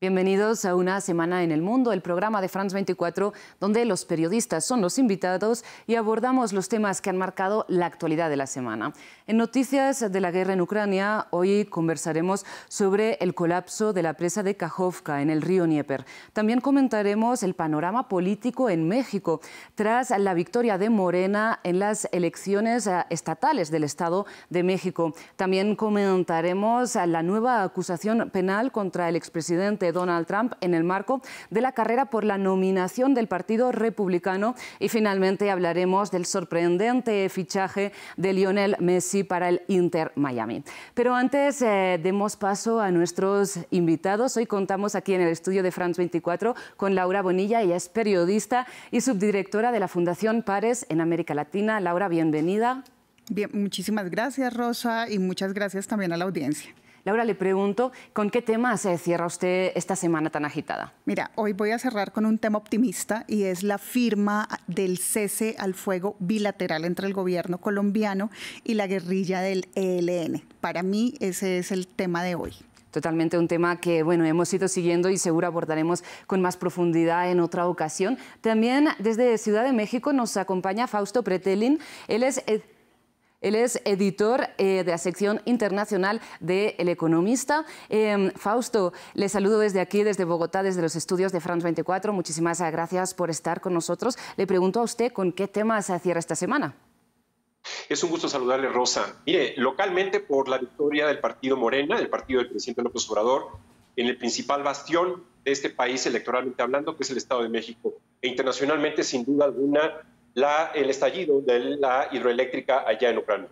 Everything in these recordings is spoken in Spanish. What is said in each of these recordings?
Bienvenidos a Una Semana en el Mundo, el programa de France 24, donde los periodistas son los invitados y abordamos los temas que han marcado la actualidad de la semana. En noticias de la guerra en Ucrania, hoy conversaremos sobre el colapso de la presa de Kakhovka en el río Dnieper. También comentaremos el panorama político en México tras la victoria de Morena en las elecciones estatales del Estado de México. También comentaremos la nueva acusación penal contra el expresidente Donald Trump en el marco de la carrera por la nominación del Partido Republicano y finalmente hablaremos del sorprendente fichaje de Lionel Messi para el Inter Miami. Pero antes demos paso a nuestros invitados. Hoy contamos aquí en el estudio de France 24 con Laura Bonilla. Ella es periodista y subdirectora de la Fundación Pares en América Latina. Laura, bienvenida. Bien, muchísimas gracias, Rosa, y muchas gracias también a la audiencia. Laura, le pregunto, ¿con qué tema se cierra usted esta semana tan agitada? Mira, hoy voy a cerrar con un tema optimista y es la firma del cese al fuego bilateral entre el gobierno colombiano y la guerrilla del ELN. Para mí ese es el tema de hoy. Totalmente un tema que hemos ido siguiendo y seguro abordaremos con más profundidad en otra ocasión. También desde Ciudad de México nos acompaña Fausto Pretelin. Él es editor de la sección internacional de El Economista. Fausto, le saludo desde aquí, desde Bogotá, desde los estudios de France 24. Muchísimas gracias por estar con nosotros. Le pregunto a usted, ¿con qué temas se cierra esta semana? Es un gusto saludarle, Rosa. Mire, localmente por la victoria del partido Morena, del partido del presidente López Obrador, en el principal bastión de este país electoralmente hablando, que es el Estado de México. E internacionalmente, sin duda alguna, el estallido de la hidroeléctrica allá en Ucrania.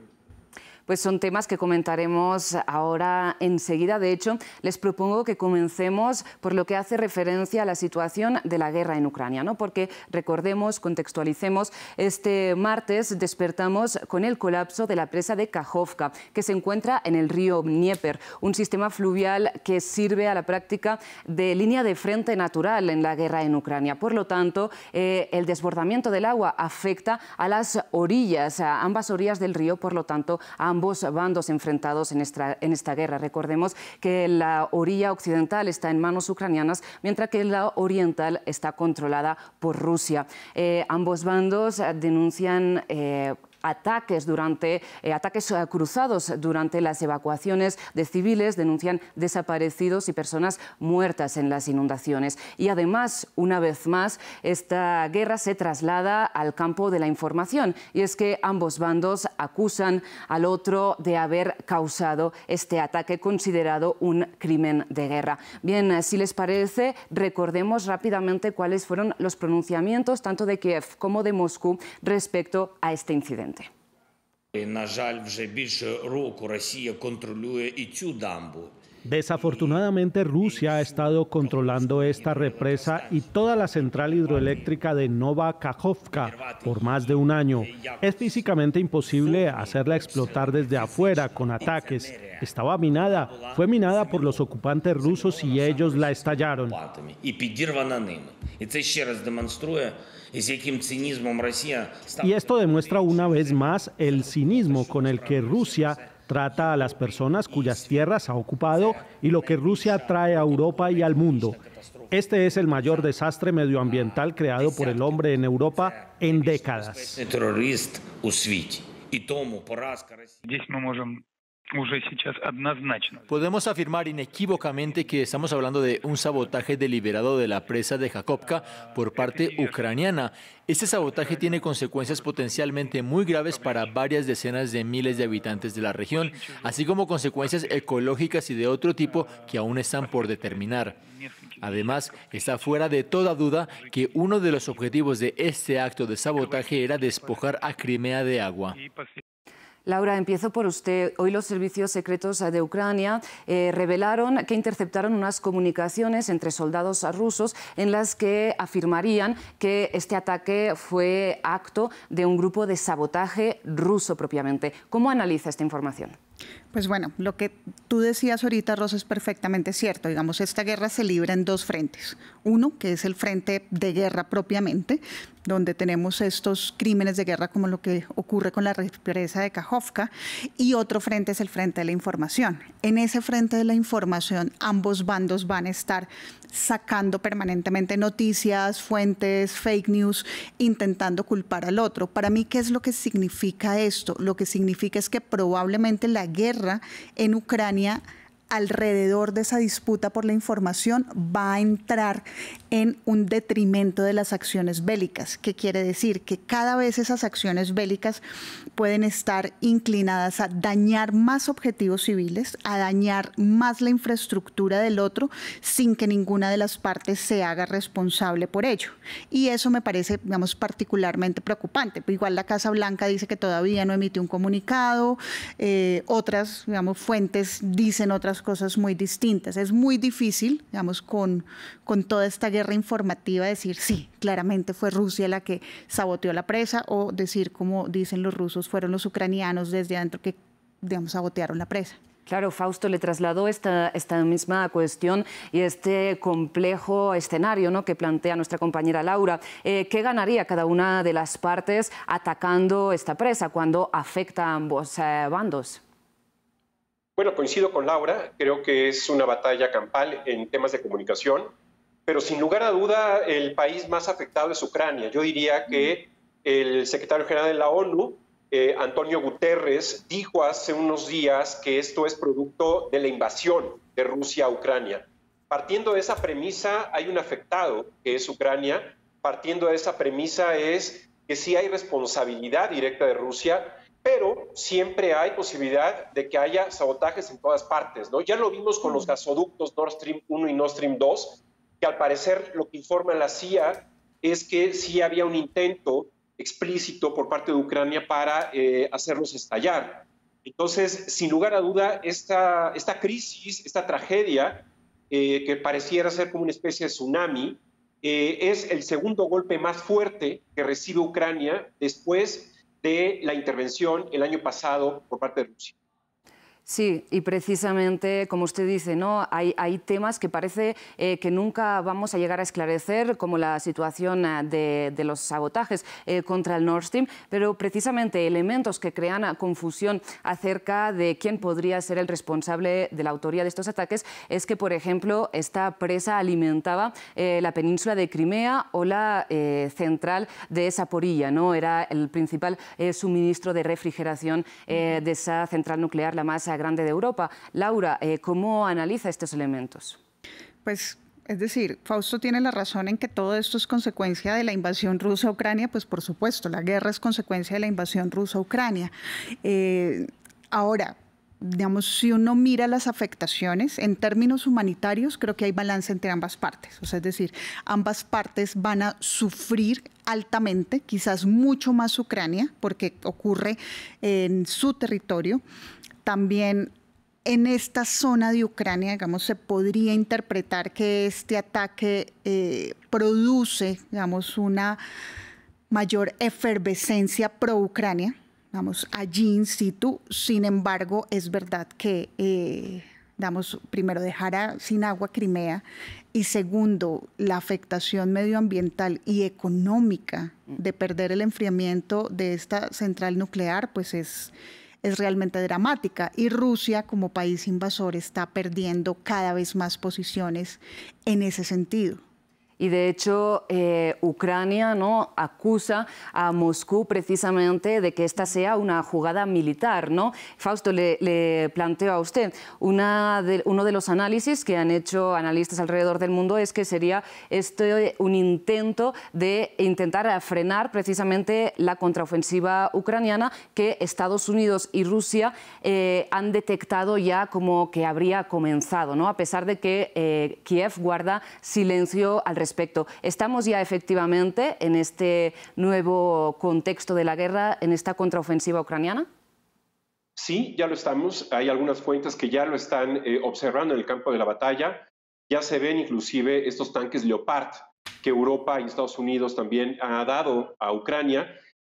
Pues son temas que comentaremos ahora enseguida. De hecho, les propongo que comencemos por lo que hace referencia a la situación de la guerra en Ucrania, ¿no? Porque recordemos, contextualicemos, este martes despertamos con el colapso de la presa de Kakhovka, que se encuentra en el río Dnieper, un sistema fluvial que sirve a la práctica de línea de frente natural en la guerra en Ucrania. Por lo tanto, el desbordamiento del agua afecta a las orillas, a ambas orillas del río, por lo tanto, a ambos bandos enfrentados en esta guerra. Recordemos que la orilla occidental está en manos ucranianas, mientras que la oriental está controlada por Rusia. Ambos bandos denuncian ataques cruzados durante las evacuaciones de civiles, denuncian desaparecidos y personas muertas en las inundaciones. Y además, una vez más, esta guerra se traslada al campo de la información. Y es que ambos bandos acusan al otro de haber causado este ataque considerado un crimen de guerra. Bien, si les parece, recordemos rápidamente cuáles fueron los pronunciamientos tanto de Kiev como de Moscú respecto a este incidente. Desafortunadamente, Rusia ha estado controlando esta represa y toda la central hidroeléctrica de Nova Kakhovka por más de un año. Es físicamente imposible hacerla explotar desde afuera con ataques. Estaba minada, fue minada por los ocupantes rusos y ellos la estallaron. Y esto demuestra una vez más el cinismo con el que Rusia trata a las personas cuyas tierras ha ocupado y lo que Rusia trae a Europa y al mundo. Este es el mayor desastre medioambiental creado por el hombre en Europa en décadas. Podemos afirmar inequívocamente que estamos hablando de un sabotaje deliberado de la presa de Kakhovka por parte ucraniana. Este sabotaje tiene consecuencias potencialmente muy graves para varias decenas de miles de habitantes de la región, así como consecuencias ecológicas y de otro tipo que aún están por determinar. Además, está fuera de toda duda que uno de los objetivos de este acto de sabotaje era despojar a Crimea de agua. Laura, empiezo por usted. Hoy los servicios secretos de Ucrania revelaron que interceptaron unas comunicaciones entre soldados rusos en las que afirmarían que este ataque fue acto de un grupo de sabotaje ruso propiamente. ¿Cómo analiza esta información? Pues bueno, lo que tú decías ahorita, Rosa, es perfectamente cierto. Digamos, esta guerra se libra en dos frentes. Uno, que es el frente de guerra propiamente, donde tenemos estos crímenes de guerra como lo que ocurre con la represa de Kajovka, y otro frente es el frente de la información. En ese frente de la información, ambos bandos van a estar sacando permanentemente noticias, fuentes, fake news, intentando culpar al otro. Para mí, ¿qué es lo que significa esto? Lo que significa es que probablemente la guerra en Ucrania, alrededor de esa disputa por la información, va a entrar en un detrimento de las acciones bélicas. ¿Qué quiere decir? Que cada vez esas acciones bélicas pueden estar inclinadas a dañar más objetivos civiles, a dañar más la infraestructura del otro, sin que ninguna de las partes se haga responsable por ello. Y eso me parece, digamos, particularmente preocupante. Igual la Casa Blanca dice que todavía no emite un comunicado, otras, digamos, fuentes dicen otras cosas muy distintas. Es muy difícil, digamos, con toda esta guerra informativa decir, sí, claramente fue Rusia la que saboteó la presa, o decir, como dicen los rusos, fueron los ucranianos desde adentro que, digamos, sabotearon la presa. Claro, Fausto le trasladó esta misma cuestión y este complejo escenario, ¿no?, que plantea nuestra compañera Laura. ¿Qué ganaría cada una de las partes atacando esta presa cuando afecta a ambos bandos? Bueno, coincido con Laura, creo que es una batalla campal en temas de comunicación, pero sin lugar a duda el país más afectado es Ucrania. Yo diría que el secretario general de la ONU, Antonio Guterres, dijo hace unos días que esto es producto de la invasión de Rusia a Ucrania. Partiendo de esa premisa, hay un afectado, que es Ucrania. Partiendo de esa premisa es que sí hay responsabilidad directa de Rusia, pero siempre hay posibilidad de que haya sabotajes en todas partes, ¿no? Ya lo vimos con los gasoductos Nord Stream 1 y Nord Stream 2, que al parecer lo que informa la CIA es que sí había un intento explícito por parte de Ucrania para hacerlos estallar. Entonces, sin lugar a duda, esta crisis, esta tragedia, que pareciera ser como una especie de tsunami, es el segundo golpe más fuerte que recibe Ucrania después de la intervención el año pasado por parte de Rusia. Sí, y precisamente, como usted dice, ¿no?, hay temas que parece que nunca vamos a llegar a esclarecer, como la situación de los sabotajes contra el Nord Stream, pero precisamente elementos que crean confusión acerca de quién podría ser el responsable de la autoría de estos ataques es que, por ejemplo, esta presa alimentaba la península de Crimea o la central de Zaporilla, ¿no? Era el principal suministro de refrigeración de esa central nuclear, la más grande de Europa. Laura, ¿cómo analiza estos elementos? Pues, es decir, Fausto tiene la razón en que todo esto es consecuencia de la invasión rusa a Ucrania. Pues por supuesto, la guerra es consecuencia de la invasión rusa a Ucrania. Ahora, digamos, si uno mira las afectaciones en términos humanitarios, creo que hay balance entre ambas partes. O sea, es decir, ambas partes van a sufrir altamente, quizás mucho más Ucrania, porque ocurre en su territorio. También en esta zona de Ucrania, digamos, se podría interpretar que este ataque produce, digamos, una mayor efervescencia pro-Ucrania, digamos, allí in situ. Sin embargo, es verdad que, digamos, primero, dejar sin agua Crimea, y segundo, la afectación medioambiental y económica de perder el enfriamiento de esta central nuclear, pues es realmente dramática, y Rusia como país invasor está perdiendo cada vez más posiciones en ese sentido. Y de hecho, Ucrania, ¿no?, acusa a Moscú precisamente de que esta sea una jugada militar, ¿no? Fausto, le planteo a usted, uno de los análisis que han hecho analistas alrededor del mundo es que sería un intento de intentar frenar precisamente la contraofensiva ucraniana que Estados Unidos y Rusia han detectado ya como que habría comenzado, ¿no?, a pesar de que Kiev guarda silencio al respecto. ¿Estamos ya efectivamente en este nuevo contexto de la guerra, en esta contraofensiva ucraniana? Sí, ya lo estamos. Hay algunas fuentes que ya lo están observando en el campo de la batalla. Ya se ven inclusive estos tanques Leopard que Europa y Estados Unidos también ha dado a Ucrania.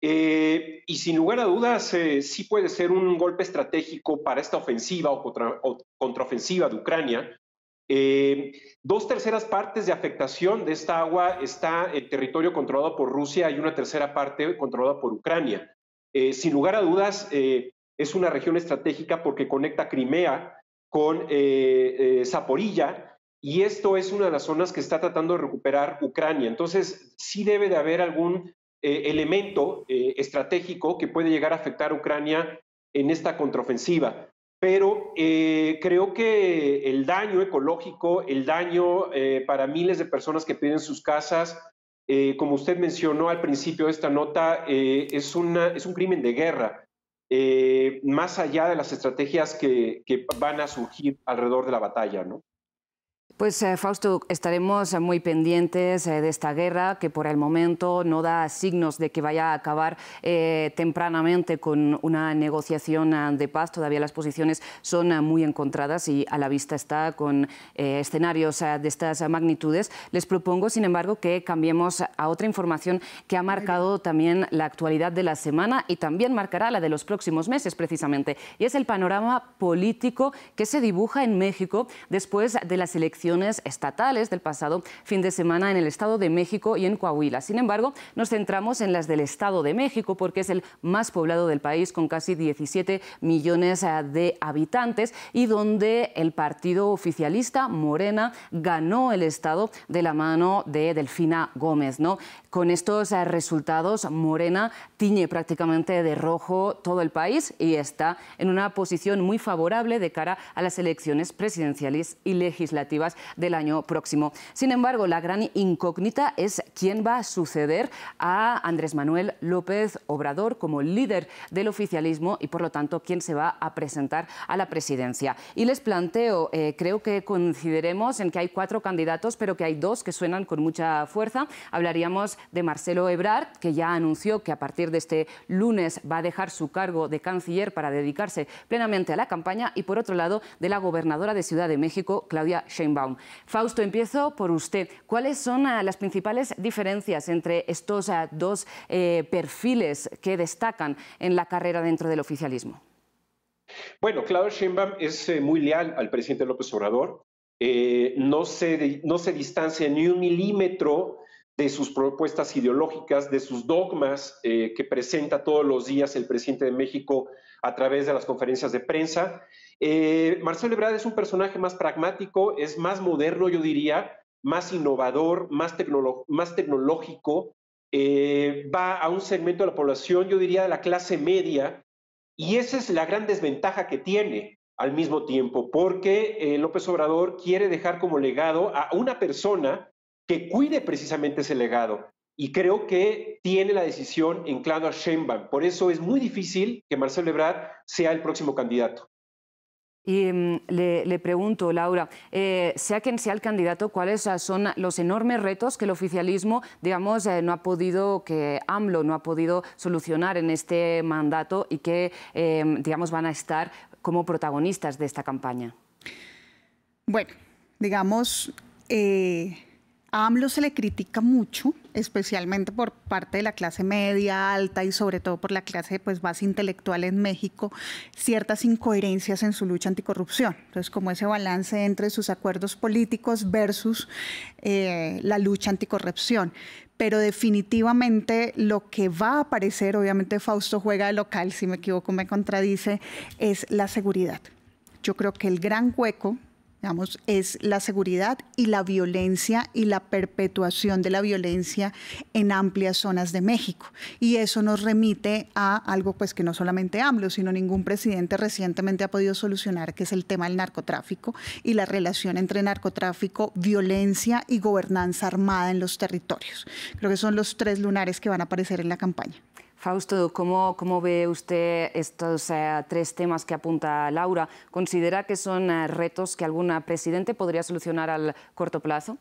Y sin lugar a dudas, sí puede ser un golpe estratégico para esta ofensiva o contraofensiva de Ucrania. 2/3 partes de afectación de esta agua está en territorio controlado por Rusia y 1/3 parte controlada por Ucrania. Sin lugar a dudas, es una región estratégica porque conecta Crimea con Zaporilla, y esto es una de las zonas que está tratando de recuperar Ucrania. Entonces, sí debe de haber algún elemento estratégico que puede llegar a afectar a Ucrania en esta contraofensiva. Pero creo que el daño ecológico, el daño para miles de personas que pierden sus casas, como usted mencionó al principio de esta nota, es un crimen de guerra, más allá de las estrategias que van a surgir alrededor de la batalla, ¿no? Pues Fausto, estaremos muy pendientes de esta guerra que por el momento no da signos de que vaya a acabar tempranamente con una negociación de paz. Todavía las posiciones son muy encontradas y a la vista está con escenarios de estas magnitudes. Les propongo, sin embargo, que cambiemos a otra información que ha marcado también la actualidad de la semana y también marcará la de los próximos meses, precisamente. Y es el panorama político que se dibuja en México después de las elecciones estatales del pasado fin de semana en el Estado de México y en Coahuila. Sin embargo, nos centramos en las del Estado de México porque es el más poblado del país, con casi 17 millones de habitantes, y donde el partido oficialista Morena ganó el Estado de la mano de Delfina Gómez, ¿no? Con estos resultados, Morena tiñe prácticamente de rojo todo el país y está en una posición muy favorable de cara a las elecciones presidenciales y legislativas del año próximo. Sin embargo, la gran incógnita es quién va a suceder a Andrés Manuel López Obrador como líder del oficialismo y, por lo tanto, quién se va a presentar a la presidencia. Y les planteo, creo que coincidiremos en que hay 4 candidatos, pero que hay 2 que suenan con mucha fuerza. Hablaríamos de Marcelo Ebrard, que ya anunció que a partir de este lunes va a dejar su cargo de canciller para dedicarse plenamente a la campaña, y por otro lado, de la gobernadora de Ciudad de México, Claudia Sheinbaum. Fausto, empiezo por usted. ¿Cuáles son las principales diferencias entre estos 2 perfiles que destacan en la carrera dentro del oficialismo? Bueno, Claudia Sheinbaum es muy leal al presidente López Obrador. No se distancia ni un milímetro de sus propuestas ideológicas, de sus dogmas que presenta todos los días el presidente de México a través de las conferencias de prensa. Marcelo Ebrard es un personaje más pragmático, es más moderno, yo diría, más innovador, más tecnológico, va a un segmento de la población, yo diría, de la clase media, y esa es la gran desventaja que tiene al mismo tiempo, porque López Obrador quiere dejar como legado a una persona que cuide precisamente ese legado. Y creo que tiene la decisión en Claudia Sheinbaum. Por eso es muy difícil que Marcelo Ebrard sea el próximo candidato. Y le pregunto, Laura, sea quien sea el candidato, ¿cuáles son los enormes retos que el oficialismo, digamos, no ha podido, que AMLO no ha podido solucionar en este mandato y que, digamos, van a estar como protagonistas de esta campaña? Bueno, digamos, a AMLO se le critica mucho, especialmente por parte de la clase media, alta y sobre todo por la clase pues, más intelectual en México, ciertas incoherencias en su lucha anticorrupción. Entonces, como ese balance entre sus acuerdos políticos versus la lucha anticorrupción. Pero definitivamente lo que va a aparecer, obviamente Fausto juega de local, si me equivoco me contradice, es la seguridad. Yo creo que el gran hueco, digamos, es la seguridad y la violencia y la perpetuación de la violencia en amplias zonas de México. Y eso nos remite a algo pues, que no solamente AMLO, sino ningún presidente recientemente ha podido solucionar, que es el tema del narcotráfico y la relación entre narcotráfico, violencia y gobernanza armada en los territorios. Creo que son los 3 lunares que van a aparecer en la campaña. Fausto, ¿cómo ve usted estos 3 temas que apunta Laura? ¿Considera que son retos que algún presidente podría solucionar al corto plazo?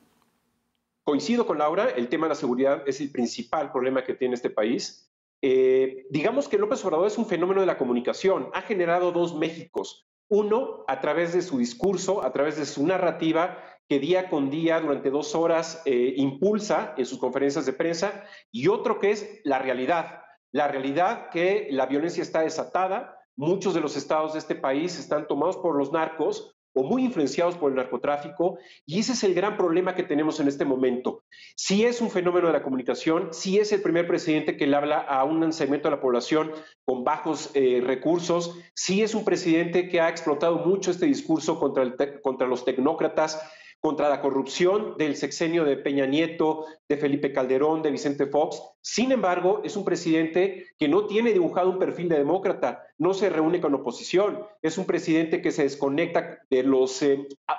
Coincido con Laura, el tema de la seguridad es el principal problema que tiene este país. Digamos que López Obrador es un fenómeno de la comunicación, ha generado 2 Méxicos. Uno, a través de su discurso, a través de su narrativa, que día con día, durante 2 horas, impulsa en sus conferencias de prensa, y otro que es la realidad. la realidad que la violencia está desatada, muchos de los estados de este país están tomados por los narcos o muy influenciados por el narcotráfico, y ese es el gran problema que tenemos en este momento. Sí es un fenómeno de la comunicación, sí es el primer presidente que le habla a un segmento de la población con bajos recursos, sí es un presidente que ha explotado mucho este discurso contra los tecnócratas, contra la corrupción del sexenio de Peña Nieto, de Felipe Calderón, de Vicente Fox. Sin embargo, es un presidente que no tiene dibujado un perfil de demócrata, no se reúne con oposición, es un presidente que se desconecta de los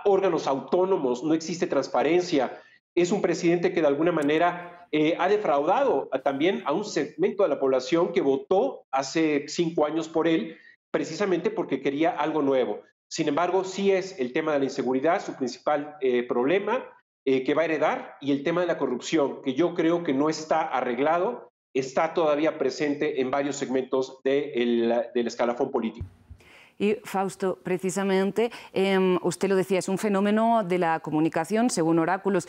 órganos autónomos, no existe transparencia, es un presidente que de alguna manera ha defraudado también a un segmento de la población que votó hace 5 años por él, precisamente porque quería algo nuevo. Sin embargo, sí es el tema de la inseguridad su principal problema que va a heredar, y el tema de la corrupción, que yo creo que no está arreglado, está todavía presente en varios segmentos del escalafón político. Y Fausto, precisamente, usted lo decía, es un fenómeno de la comunicación, según oráculos.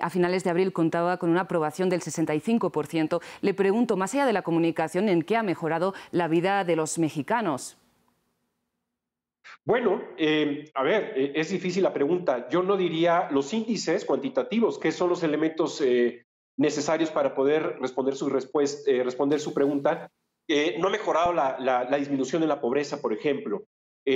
A finales de abril contaba con una aprobación del 65%. Le pregunto, más allá de la comunicación, ¿en qué ha mejorado la vida de los mexicanos? Bueno, a ver, es difícil la pregunta. Yo no diría los índices cuantitativos, que son los elementos necesarios para poder responder su pregunta. No ha mejorado la disminución de la pobreza, por ejemplo.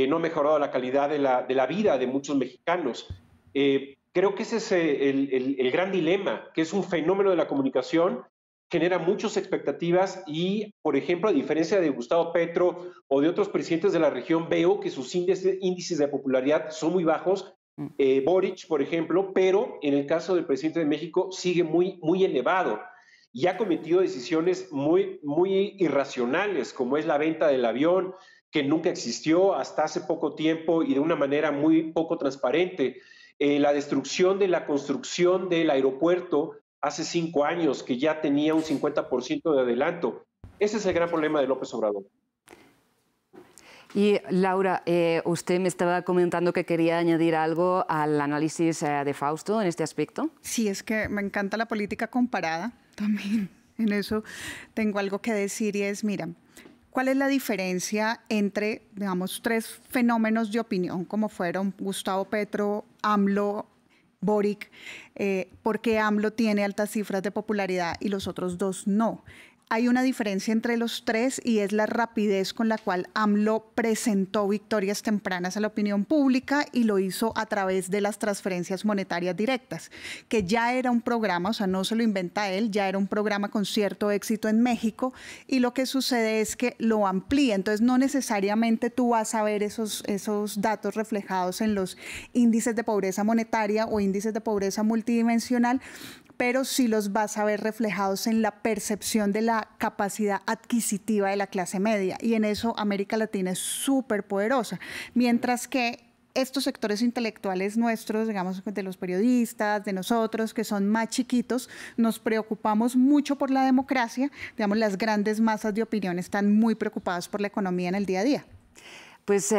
No ha mejorado la calidad de la vida de muchos mexicanos. Creo que ese es el gran dilema, que es un fenómeno de la comunicación, genera muchas expectativas y, por ejemplo, a diferencia de Gustavo Petro o de otros presidentes de la región, veo que sus índices de popularidad son muy bajos. Boric, por ejemplo, pero en el caso del presidente de México sigue muy, muy elevado y ha cometido decisiones muy, muy irracionales, como es la venta del avión, que nunca existió hasta hace poco tiempo y de una manera muy poco transparente. La destrucción de la construcción del aeropuerto hace 5 años, que ya tenía un 50% de adelanto. Ese es el gran problema de López Obrador. Y Laura, usted me estaba comentando que quería añadir algo al análisis de Fausto en este aspecto. Sí, es que me encanta la política comparada también. En eso tengo algo que decir y es, mira, ¿cuál es la diferencia entre, digamos, 3 fenómenos de opinión, como fueron Gustavo Petro, AMLO, Boric? ¿Por qué AMLO tiene altas cifras de popularidad y los otros 2 no? Hay una diferencia entre los 3 y es la rapidez con la cual AMLO presentó victorias tempranas a la opinión pública y lo hizo a través de las transferencias monetarias directas, que ya era un programa, o sea, no se lo inventa él, ya era un programa con cierto éxito en México, y lo que sucede es que lo amplía. Entonces, no necesariamente tú vas a ver esos datos reflejados en los índices de pobreza monetaria o índices de pobreza multidimensional, pero sí los vas a ver reflejados en la percepción de la capacidad adquisitiva de la clase media. Y en eso América Latina es súper poderosa. Mientras que estos sectores intelectuales nuestros, digamos, de los periodistas, de nosotros, que son más chiquitos, nos preocupamos mucho por la democracia. Digamos, las grandes masas de opinión están muy preocupadas por la economía en el día a día. Pues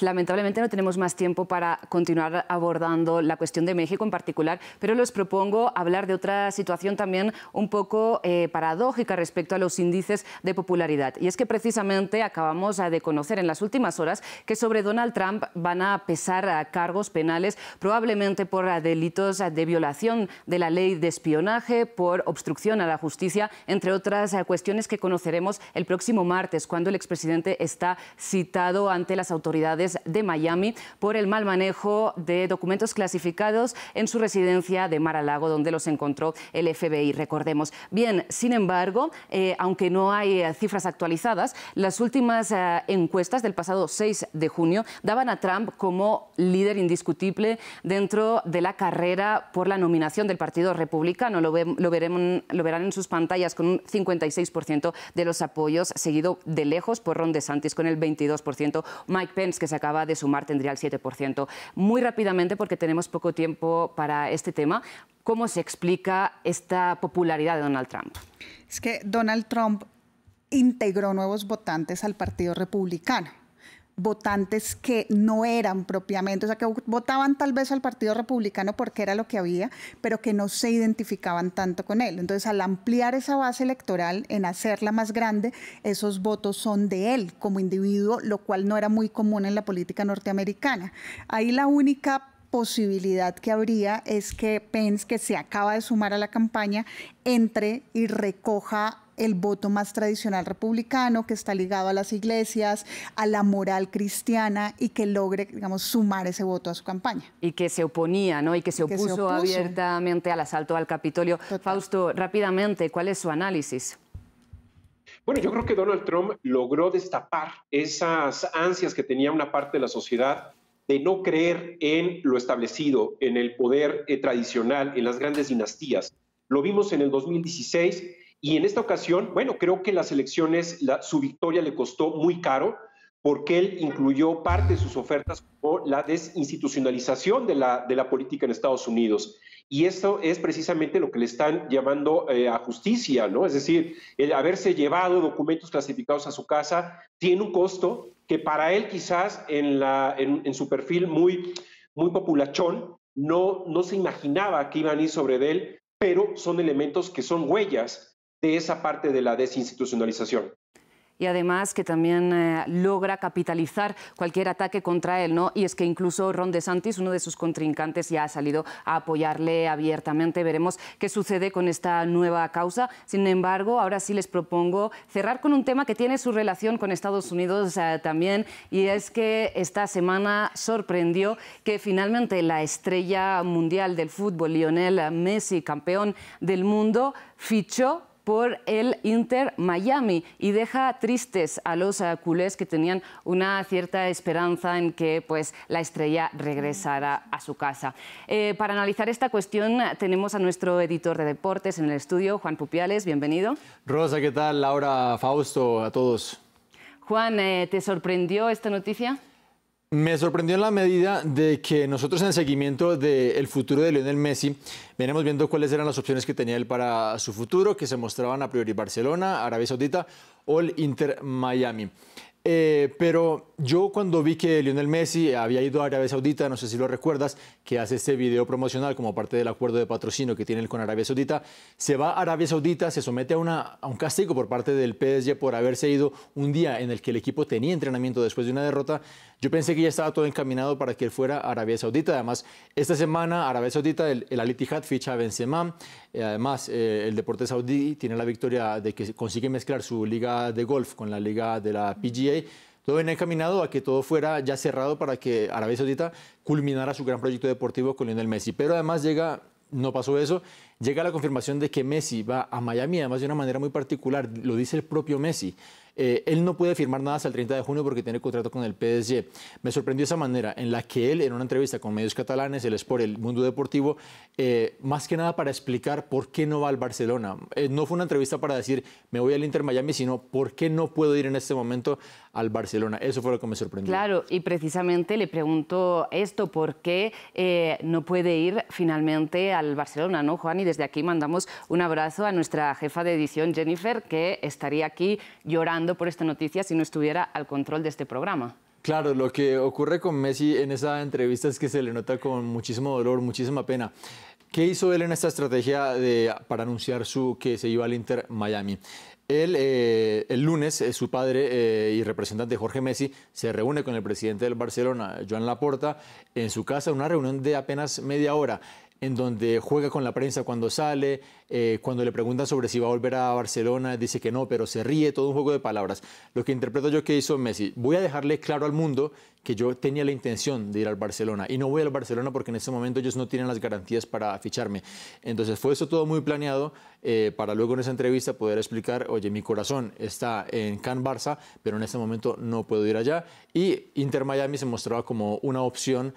lamentablemente no tenemos más tiempo para continuar abordando la cuestión de México en particular, pero les propongo hablar de otra situación también un poco paradójica respecto a los índices de popularidad. Y es que precisamente acabamos de conocer en las últimas horas que sobre Donald Trump van a pesar cargos penales, probablemente por delitos de violación de la ley de espionaje, por obstrucción a la justicia, entre otras cuestiones que conoceremos el próximo martes, cuando el expresidente está citado ante las autoridades de Miami por el mal manejo de documentos clasificados en su residencia de Mar-a-Lago, donde los encontró el FBI, recordemos. Bien, sin embargo, aunque no hay cifras actualizadas, las últimas encuestas del pasado 6 de junio daban a Trump como líder indiscutible dentro de la carrera por la nominación del Partido Republicano. Lo verán en sus pantallas con un 56% de los apoyos, seguido de lejos por Ron DeSantis con el 22%. Mike Pence, que se acaba de sumar, tendría el 7%. Muy rápidamente, porque tenemos poco tiempo para este tema, ¿cómo se explica esta popularidad de Donald Trump? Es que Donald Trump integró nuevos votantes al Partido Republicano. votantes que no eran propiamente, o sea, que votaban tal vez al Partido Republicano porque era lo que había, pero que no se identificaban tanto con él. Entonces, al ampliar esa base electoral, en hacerla más grande, esos votos son de él como individuo, lo cual no era muy común en la política norteamericana. Ahí la única posibilidad que habría es que Pence, que se acaba de sumar a la campaña, entre y recoja el voto más tradicional republicano, que está ligado a las iglesias, a la moral cristiana, y que logre, digamos, sumar ese voto a su campaña. Y que se oponía, ¿no? Y que se opuso abiertamente al asalto al Capitolio. Total. Fausto, rápidamente, ¿cuál es su análisis? Bueno, yo creo que Donald Trump logró destapar esas ansias que tenía una parte de la sociedad de no creer en lo establecido, en el poder tradicional, en las grandes dinastías. Lo vimos en el 2016 y en esta ocasión, bueno, creo que las elecciones, su victoria le costó muy caro porque él incluyó parte de sus ofertas como la desinstitucionalización de la política en Estados Unidos. Y esto es precisamente lo que le están llamando a justicia, ¿no? Es decir, el haberse llevado documentos clasificados a su casa tiene un costo que para él quizás en su perfil muy populachón no se imaginaba que iban a ir sobre él, pero son elementos que son huellas de esa parte de la desinstitucionalización. Y además que también logra capitalizar cualquier ataque contra él, ¿no? Y es que incluso Ron DeSantis, uno de sus contrincantes, ya ha salido a apoyarle abiertamente. Veremos qué sucede con esta nueva causa. Sin embargo, ahora sí les propongo cerrar con un tema que tiene su relación con Estados Unidos también, y es que esta semana sorprendió que finalmente la estrella mundial del fútbol, Lionel Messi, campeón del mundo, fichó por el Inter Miami y deja tristes a los culés que tenían una cierta esperanza en que pues, la estrella regresara a su casa. Para analizar esta cuestión tenemos a nuestro editor de deportes en el estudio, Juan Pupiales, bienvenido. Rosa, ¿qué tal? Laura, Fausto, a todos. Juan, ¿te sorprendió esta noticia? Me sorprendió en la medida de que nosotros en el seguimiento del futuro de Lionel Messi venimos viendo cuáles eran las opciones que tenía él para su futuro, que se mostraban a priori Barcelona, Arabia Saudita o el Inter Miami. Pero yo cuando vi que Lionel Messi había ido a Arabia Saudita, no sé si lo recuerdas, que hace este video promocional como parte del acuerdo de patrocinio que tiene él con Arabia Saudita, se va a Arabia Saudita, se somete a un castigo por parte del PSG por haberse ido un día en el que el equipo tenía entrenamiento después de una derrota. Yo pensé que ya estaba todo encaminado para que él fuera a Arabia Saudita. Además, esta semana Arabia Saudita, el Al Ittihad ficha a Benzema. Además, el deporte saudí tiene la victoria de que consigue mezclar su liga de golf con la liga de la PGA. Todo venía encaminado a que todo fuera ya cerrado para que Arabia Saudita culminara su gran proyecto deportivo con Lionel Messi. Pero además no pasó eso, llega la confirmación de que Messi va a Miami, además de una manera muy particular, lo dice el propio Messi. Él no puede firmar nada hasta el 30 de junio porque tiene contrato con el PSG. Me sorprendió esa manera en la que él, en una entrevista con medios catalanes, el Sport, el Mundo Deportivo, más que nada para explicar por qué no va al Barcelona. No fue una entrevista para decir, me voy al Inter Miami, sino por qué no puedo ir en este momento al Barcelona. Eso fue lo que me sorprendió. Claro, y precisamente le pregunto esto, ¿por qué no puede ir finalmente al Barcelona, ¿no, Juan? Y desde aquí mandamos un abrazo a nuestra jefa de edición, Jennifer, que estaría aquí llorando por esta noticia si no estuviera al control de este programa. Claro, lo que ocurre con Messi en esa entrevista es que se le nota con muchísimo dolor, muchísima pena. ¿Qué hizo él en esta estrategia para anunciar que se iba al Inter Miami? Él, el lunes, su padre y representante Jorge Messi se reúne con el presidente del Barcelona, Joan Laporta, en su casa, una reunión de apenas media hora, en donde juega con la prensa cuando sale, cuando le preguntan sobre si va a volver a Barcelona, dice que no, pero se ríe, todo un juego de palabras. Lo que interpreto yo que hizo Messi, voy a dejarle claro al mundo que yo tenía la intención de ir al Barcelona y no voy al Barcelona porque en este momento ellos no tienen las garantías para ficharme. Entonces fue eso todo muy planeado para luego en esa entrevista poder explicar, oye, mi corazón está en Can Barça, pero en este momento no puedo ir allá. Y Inter Miami se mostraba como una opción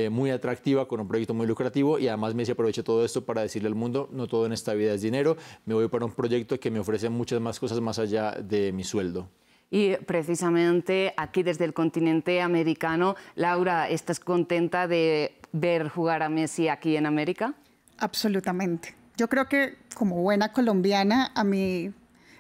muy atractiva, con un proyecto muy lucrativo, y además Messi aprovechó todo esto para decirle al mundo, no todo en esta vida es dinero, me voy para un proyecto que me ofrece muchas más cosas más allá de mi sueldo. Y precisamente aquí desde el continente americano, Laura, ¿estás contenta de ver jugar a Messi aquí en América? Absolutamente. Yo creo que como buena colombiana, a mí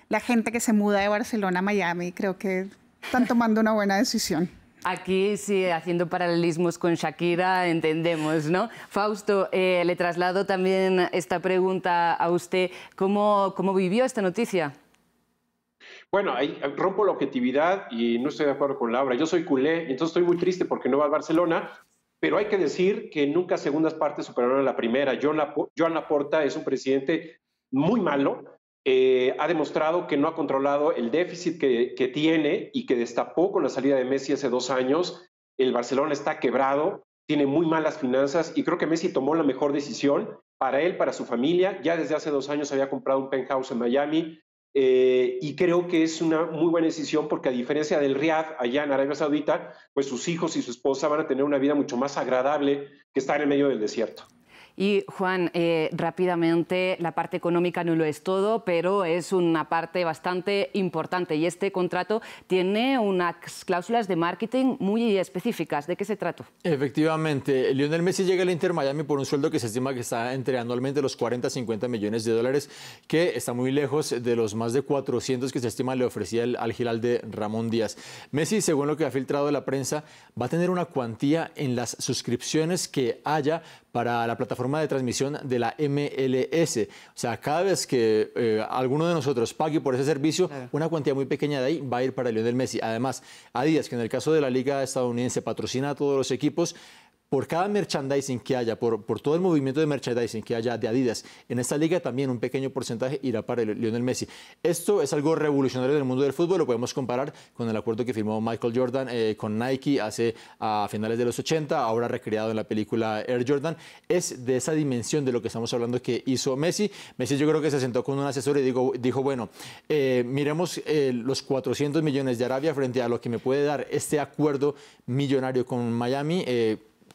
la gente que se muda de Barcelona a Miami creo que están tomando una buena decisión. Aquí sí, haciendo paralelismos con Shakira, entendemos, ¿no? Fausto, le traslado también esta pregunta a usted. ¿Cómo vivió esta noticia? Bueno, ahí rompo la objetividad y no estoy de acuerdo con Laura. Yo soy culé y entonces estoy muy triste porque no va al Barcelona, pero hay que decir que nunca segundas partes superaron a la primera. Joan Laporta es un presidente muy malo. Ha demostrado que no ha controlado el déficit que tiene y que destapó con la salida de Messi hace 2 años. El Barcelona está quebrado, tiene muy malas finanzas y creo que Messi tomó la mejor decisión para él, para su familia. Ya desde hace 2 años había comprado un penthouse en Miami. Y creo que es una muy buena decisión porque a diferencia del Riad, allá en Arabia Saudita, pues sus hijos y su esposa van a tener una vida mucho más agradable que estar en medio del desierto. Y Juan, rápidamente, la parte económica no lo es todo, pero es una parte bastante importante y este contrato tiene unas cláusulas de marketing muy específicas. ¿De qué se trata? Efectivamente, Lionel Messi llega al Inter Miami por un sueldo que se estima que está entre anualmente los 40 a 50 millones de dólares, que está muy lejos de los más de 400 que se estima le ofrecía el Al Hilal de Ramón Díaz. Messi, según lo que ha filtrado la prensa, va a tener una cuantía en las suscripciones que haya para la plataforma de transmisión de la MLS. O sea, cada vez que alguno de nosotros pague por ese servicio, una cuantía muy pequeña de ahí va a ir para Lionel Messi. Además, Adidas, que en el caso de la liga estadounidense patrocina a todos los equipos, por cada merchandising que haya, por todo el movimiento de merchandising que haya de Adidas en esta liga, también un pequeño porcentaje irá para Lionel Messi. Esto es algo revolucionario en el mundo del fútbol, lo podemos comparar con el acuerdo que firmó Michael Jordan con Nike a finales de los 80, ahora recreado en la película Air Jordan. Es de esa dimensión de lo que estamos hablando que hizo Messi. Messi yo creo que se sentó con un asesor y dijo bueno, miremos los 400 millones de Arabia frente a lo que me puede dar este acuerdo millonario con Miami.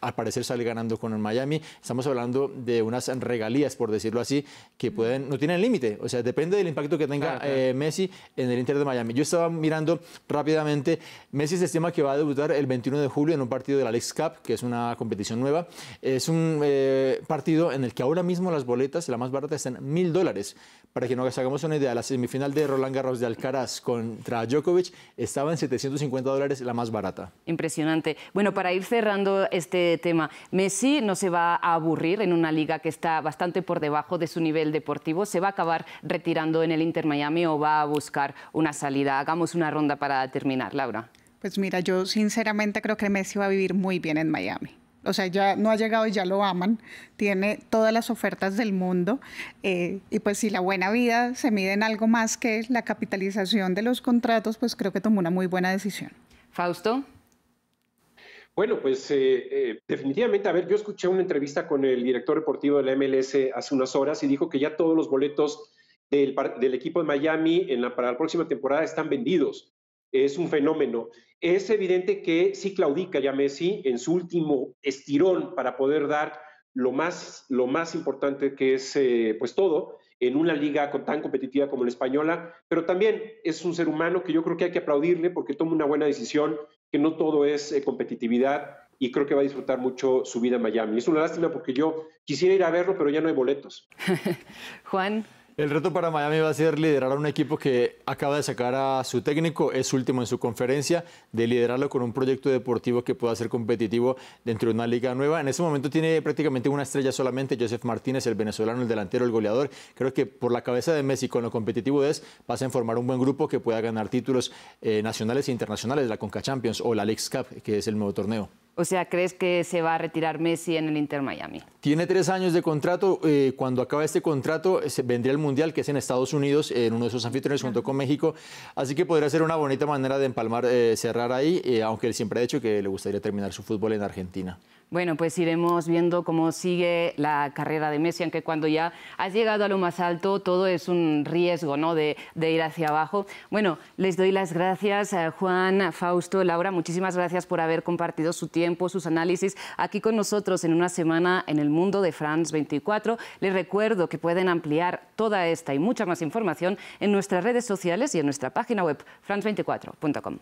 Al parecer sale ganando con el Miami. Estamos hablando de unas regalías, por decirlo así, que no tienen límite. O sea, depende del impacto que tenga Messi en el Inter de Miami. Yo estaba mirando rápidamente. Messi se estima que va a debutar el 21 de julio en un partido de la Leagues Cup, que es una competición nueva. Es un partido en el que ahora mismo las boletas, la más barata, están $1.000. Para que nos hagamos una idea, la semifinal de Roland Garros de Alcaraz contra Djokovic estaba en $750 la más barata. Impresionante. Bueno, para ir cerrando este tema, Messi no se va a aburrir en una liga que está bastante por debajo de su nivel deportivo. ¿Se va a acabar retirando en el Inter Miami o va a buscar una salida? Hagamos una ronda para terminar, Laura. Pues mira, yo sinceramente creo que Messi va a vivir muy bien en Miami. O sea, ya no ha llegado y ya lo aman, tiene todas las ofertas del mundo y pues si la buena vida se mide en algo más que la capitalización de los contratos, pues creo que tomó una muy buena decisión. Fausto. Bueno, pues definitivamente, a ver, yo escuché una entrevista con el director deportivo de la MLS hace unas horas y dijo que ya todos los boletos del equipo de Miami para la próxima temporada están vendidos. Es un fenómeno. Es evidente que sí claudica ya Messi en su último estirón para poder dar lo más importante que es pues todo en una liga tan competitiva como la española, pero también es un ser humano que yo creo que hay que aplaudirle porque toma una buena decisión, que no todo es competitividad y creo que va a disfrutar mucho su vida en Miami. Es una lástima porque yo quisiera ir a verlo, pero ya no hay boletos. Juan. El reto para Miami va a ser liderar a un equipo que acaba de sacar a su técnico, es último en su conferencia, de liderarlo con un proyecto deportivo que pueda ser competitivo dentro de una liga nueva. En ese momento tiene prácticamente una estrella solamente, Joseph Martínez, el venezolano, el delantero, el goleador. Creo que por la cabeza de Messi, con lo competitivo es, vas a formar un buen grupo que pueda ganar títulos nacionales e internacionales, la Conca Champions o la Leagues Cup, que es el nuevo torneo. O sea, ¿crees que se va a retirar Messi en el Inter Miami? Tiene 3 años de contrato. Cuando acabe este contrato, vendría el Mundial, que es en Estados Unidos, en uno de sus anfitriones junto con México. Así que podría ser una bonita manera de empalmar, cerrar ahí, aunque él siempre ha dicho que le gustaría terminar su fútbol en Argentina. Bueno, pues iremos viendo cómo sigue la carrera de Messi, aunque cuando ya has llegado a lo más alto todo es un riesgo, ¿no?, de ir hacia abajo. Bueno, les doy las gracias a Juan, Fausto, Laura, muchísimas gracias por haber compartido su tiempo, sus análisis aquí con nosotros en Una Semana en el Mundo de France 24. Les recuerdo que pueden ampliar toda esta y mucha más información en nuestras redes sociales y en nuestra página web france24.com.